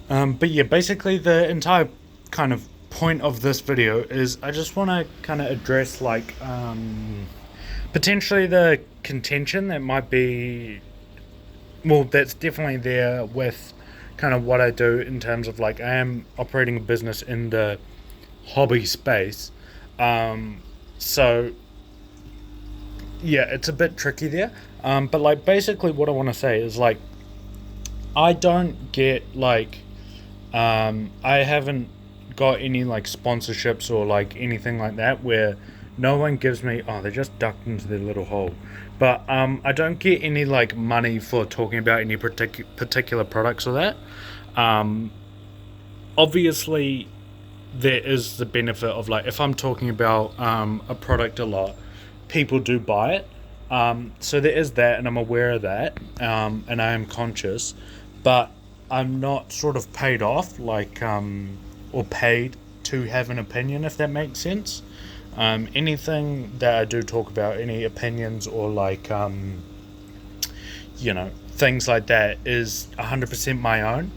But yeah, basically the entire kind of point of this video is I just want to kind of address like potentially the contention that might be, well, that's definitely there with kind of what I do in terms of like I am operating a business in the hobby space. So yeah, it's a bit tricky there. But like basically what I want to say is like I don't get like I haven't got any like sponsorships or like anything like that where no one gives me, oh, they just ducked into their little hole. But I don't get any like money for talking about any particular products or that. Um, Obviously, there is the benefit of like if I'm talking about a product a lot, people do buy it. So there is that, and I'm aware of that, and I am conscious, but I'm not sort of paid off like or paid to have an opinion, if that makes sense. Anything that I do talk about, any opinions or like things like that is 100% my own.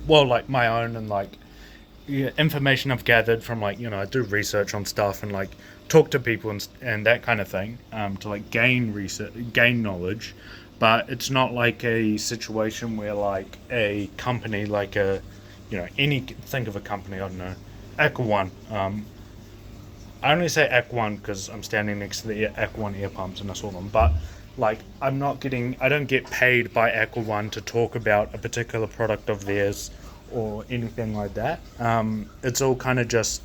Well, like my own and like, yeah, information I've gathered from like I do research on stuff and like talk to people and that kind of thing, to like gain knowledge, but it's not like a situation where like a company like a any think of a company, I don't know, Aqua One. I only say Aqua One because I'm standing next to the Aqua One ear pumps and I saw them, but like I don't get paid by Aqua One to talk about a particular product of theirs or anything like that. It's all kind of just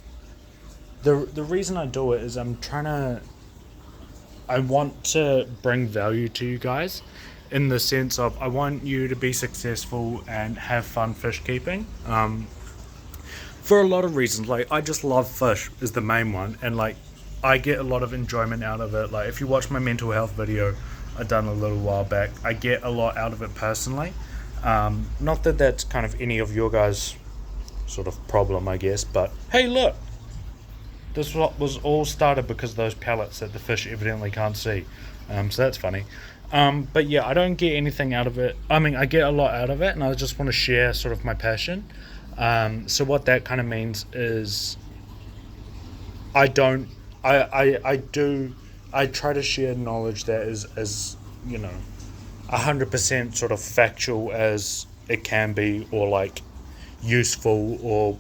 the reason I do it is I want to bring value to you guys in the sense of I want you to be successful and have fun fish keeping. For a lot of reasons, like I just love fish is the main one, and like I get a lot of enjoyment out of it. Like if you watch my mental health video I done a little while back, I get a lot out of it personally. Not that that's kind of any of your guys' sort of problem, I guess, but hey, look, this was all started because of those pellets that the fish evidently can't see. So that's funny. But yeah, I don't get anything out of it. I mean, I get a lot out of it, and I just want to share sort of my passion. So what that kind of means is I don't, I do, I try to share knowledge that is as 100% sort of factual as it can be, or like useful, or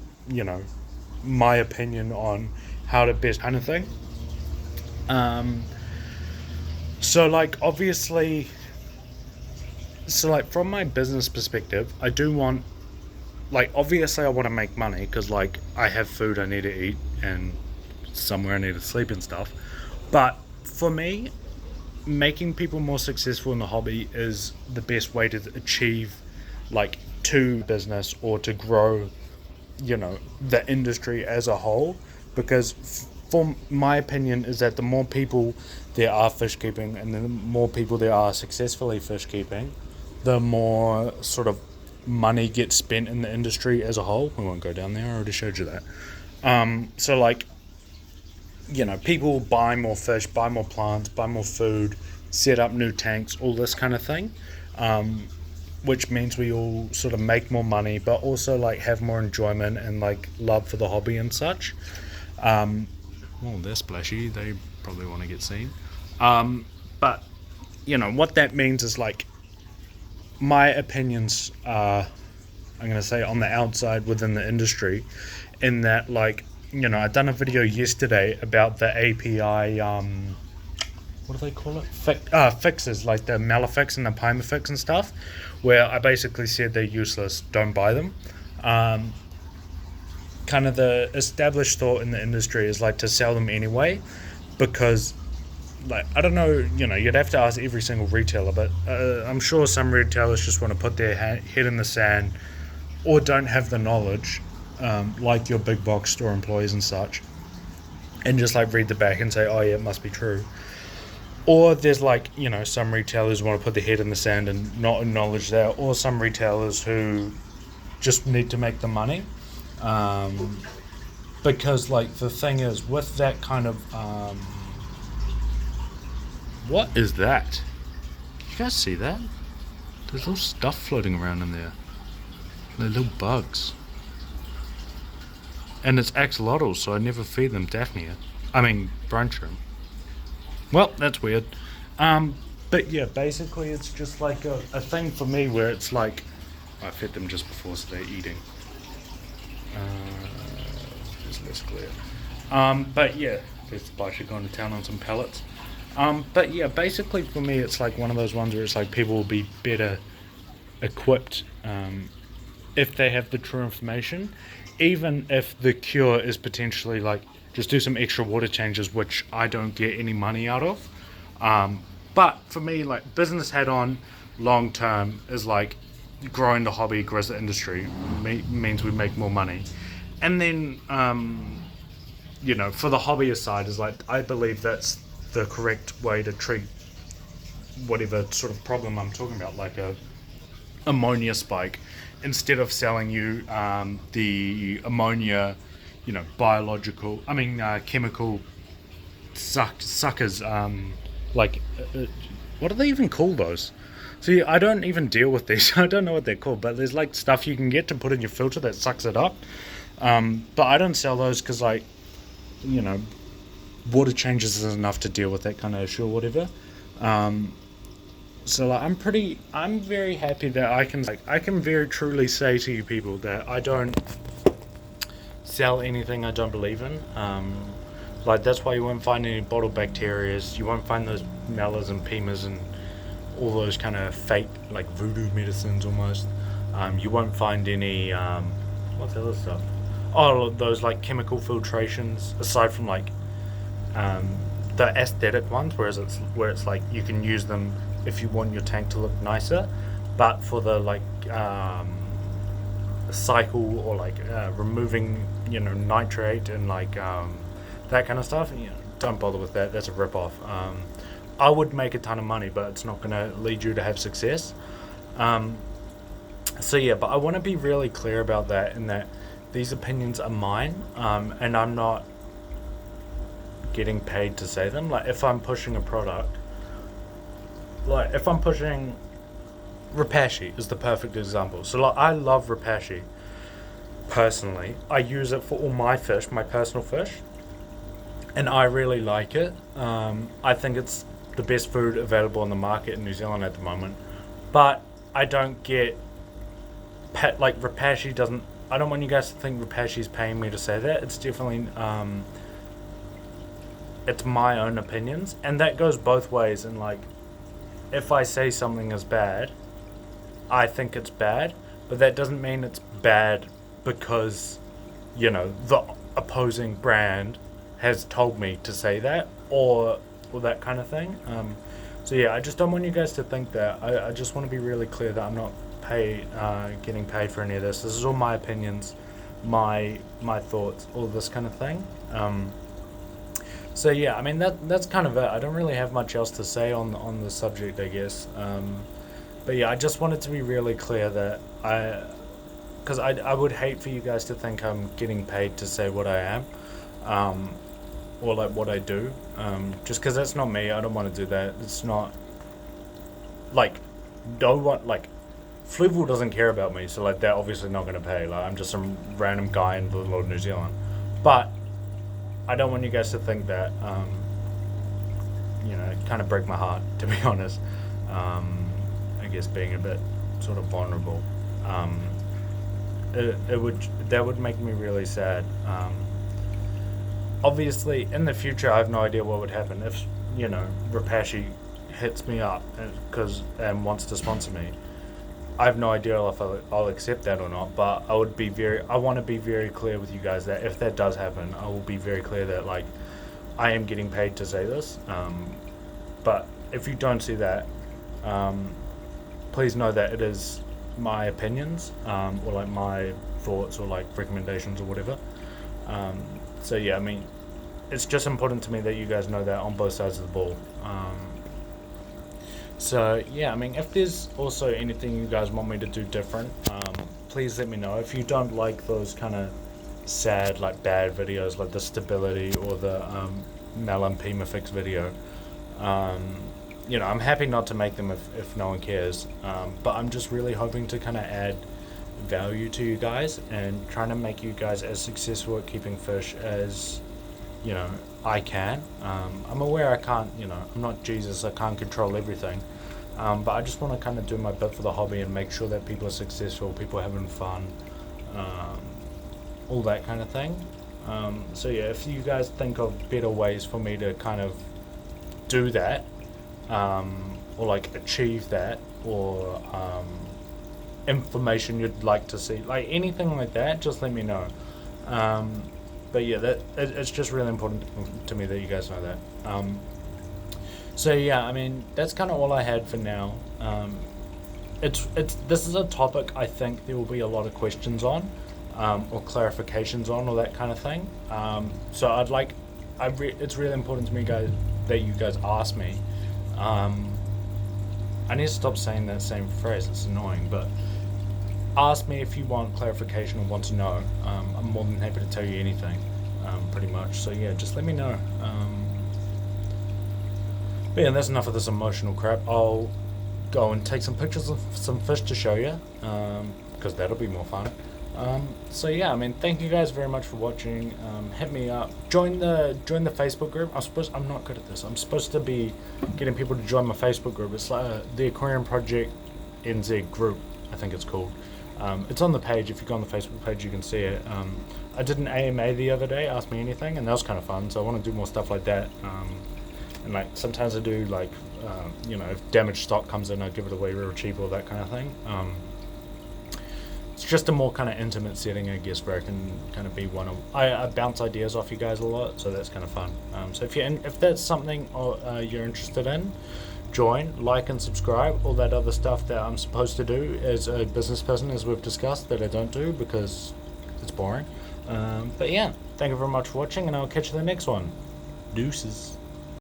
my opinion on how to best kind of thing. Um, so like obviously, so like from my business perspective, I do want, like obviously I want to make money because like I have food I need to eat and somewhere I need to sleep and stuff. But for me, making people more successful in the hobby is the best way to achieve like to business or to grow the industry as a whole, because for my opinion is that the more people there are fish keeping and the more people there are successfully fish keeping, the more sort of money gets spent in the industry as a whole. We won't go down there, I already showed you that. So like people buy more fish, buy more plants, buy more food, set up new tanks, all this kind of thing, which means we all sort of make more money, but also like have more enjoyment and like love for the hobby and such. Well, they're splashy. They probably want to get seen. But what that means is like my opinions are, I'm going to say, on the outside within the industry, in that like I done a video yesterday about the API, what do they call it? Fixes, like the Malefix and the Pymafix and stuff, where I basically said they're useless, don't buy them. Kind of the established thought in the industry is like to sell them anyway, because like I don't know, you'd have to ask every single retailer, but I'm sure some retailers just want to put their head in the sand or don't have the knowledge, like your big box store employees and such, and just like read the back and say, oh yeah, it must be true. Or there's like some retailers want to put their head in the sand and not acknowledge that, or some retailers who just need to make the money. Because like the thing is with that kind of what is that? You guys see that? There's little stuff floating around in there. They're little bugs. And it's axolotls, so I never feed them Daphnia. I mean, brine shrimp. Well, that's weird. But yeah, basically it's just like a thing for me where it's like I fed them just before, so they're eating. It's less clear. But yeah, there's the should go into town on some pellets. But yeah, basically for me, it's like one of those ones where it's like people will be better equipped if they have the true information, even if the cure is potentially like just do some extra water changes, which I don't get any money out of. But for me, like business head on, long term is like growing the hobby, grows the industry, means we make more money, and then for the hobbyist side is like I believe that's the correct way to treat whatever sort of problem I'm talking about, like a ammonia spike, instead of selling you the ammonia, chemical suckers. What do they even call those? See, I don't even deal with these. I don't know what they're called, but there's like stuff you can get to put in your filter that sucks it up. But I don't sell those because, like, water changes is enough to deal with that kind of issue or whatever. So like, I'm very happy that I can very truly say to you people that I don't sell anything I don't believe in. Like that's why you won't find any bottled bacterias. You won't find those melas and pimas and all those kind of fake like voodoo medicines almost. You won't find any what's the other stuff? Oh, those like chemical filtrations. Aside from like the aesthetic ones, where it's like you can use them if you want your tank to look nicer, but for the like cycle or like removing nitrate and like that kind of stuff, don't bother with that. That's a rip off. I would make a ton of money, but it's not going to lead you to have success. So yeah, but I want to be really clear about that, in that these opinions are mine, and I'm not getting paid to say them. Like if I'm pushing a product, like if I'm pushing Rapashi is the perfect example. So like I love Rapashi personally. I use it for all my fish, my personal fish, and I really like it. I think it's the best food available on the market in New Zealand at the moment. But I don't get like Rapashi doesn't. I don't want you guys to think Rapashi's paying me to say that. It's definitely it's my own opinions, and that goes both ways. And like, if I say something is bad, I think it's bad, but that doesn't mean it's bad because the opposing brand has told me to say that, or that kind of thing. So yeah, I just don't want you guys to think that. I just want to be really clear that I'm not getting paid for any of this. This is all my opinions, my thoughts, all this kind of thing. So yeah, I mean that's kind of it. I don't really have much else to say on the subject, I guess. But yeah, I just wanted to be really clear that because I would hate for you guys to think I'm getting paid to say what I am, or like what I do, just because that's not me. I don't want to do that. It's not like no one like Fluval doesn't care about me, so like they're obviously not going to pay. Like I'm just some random guy in little old New Zealand, but I don't want you guys to think that. It kind of break my heart, to be honest. I guess being a bit sort of vulnerable. That would make me really sad. Obviously, in the future, I have no idea what would happen if Rapashi hits me up and wants to sponsor me. I have no idea if I'll accept that or not, but I want to be very clear with you guys that if that does happen, I will be very clear that like I am getting paid to say this. But if you don't see that, please know that it is my opinions, or like my thoughts or like recommendations or whatever. So yeah, I mean, it's just important to me that you guys know that on both sides of the ball. So yeah, I mean, if there's also anything you guys want me to do different, please let me know. If you don't like those kind of sad, like bad videos, like the stability or the Melon Pima Fix video, I'm happy not to make them if no one cares. But I'm just really hoping to kind of add value to you guys and trying to make you guys as successful at keeping fish as I can. I'm aware I can't, I'm not Jesus, I can't control everything. But I just want to kind of do my bit for the hobby and make sure that people are successful, people are having fun, all that kind of thing. So yeah, if you guys think of better ways for me to kind of do that, or like achieve that, or information you'd like to see, like anything like that, just let me know. But yeah, it's just really important to me that you guys know that. So yeah, I mean that's kind of all I had for now. It's this is a topic I think there will be a lot of questions on, or clarifications on, or that kind of thing. So it's really important to me, guys, that you guys ask me. I need to stop saying that same phrase. It's annoying, but ask me if you want clarification or want to know. I'm more than happy to tell you anything, pretty much. So yeah, just let me know. But yeah, that's enough of this emotional crap. I'll go and take some pictures of some fish to show you, because that'll be more fun. So yeah, I mean, thank you guys very much for watching. Hit me up. Join the Facebook group. I'm not good at this. I'm supposed to be getting people to join my Facebook group. It's like the Aquarium Project NZ group, I think it's called. It's on the page. If you go on the Facebook page, you can see it. I did an AMA the other day, Ask Me Anything, and that was kind of fun. So I want to do more stuff like that. And like sometimes I do like, if damaged stock comes in, I give it away real cheap, or that kind of thing. It's just a more kind of intimate setting, I guess, where I can kind of be I bounce ideas off you guys a lot, so that's kind of fun. So if that's something you're interested in, join, like and subscribe, all that other stuff that I'm supposed to do as a business person, as we've discussed, that I don't do because it's boring. But yeah, thank you very much for watching, and I'll catch you in the next one. Deuces.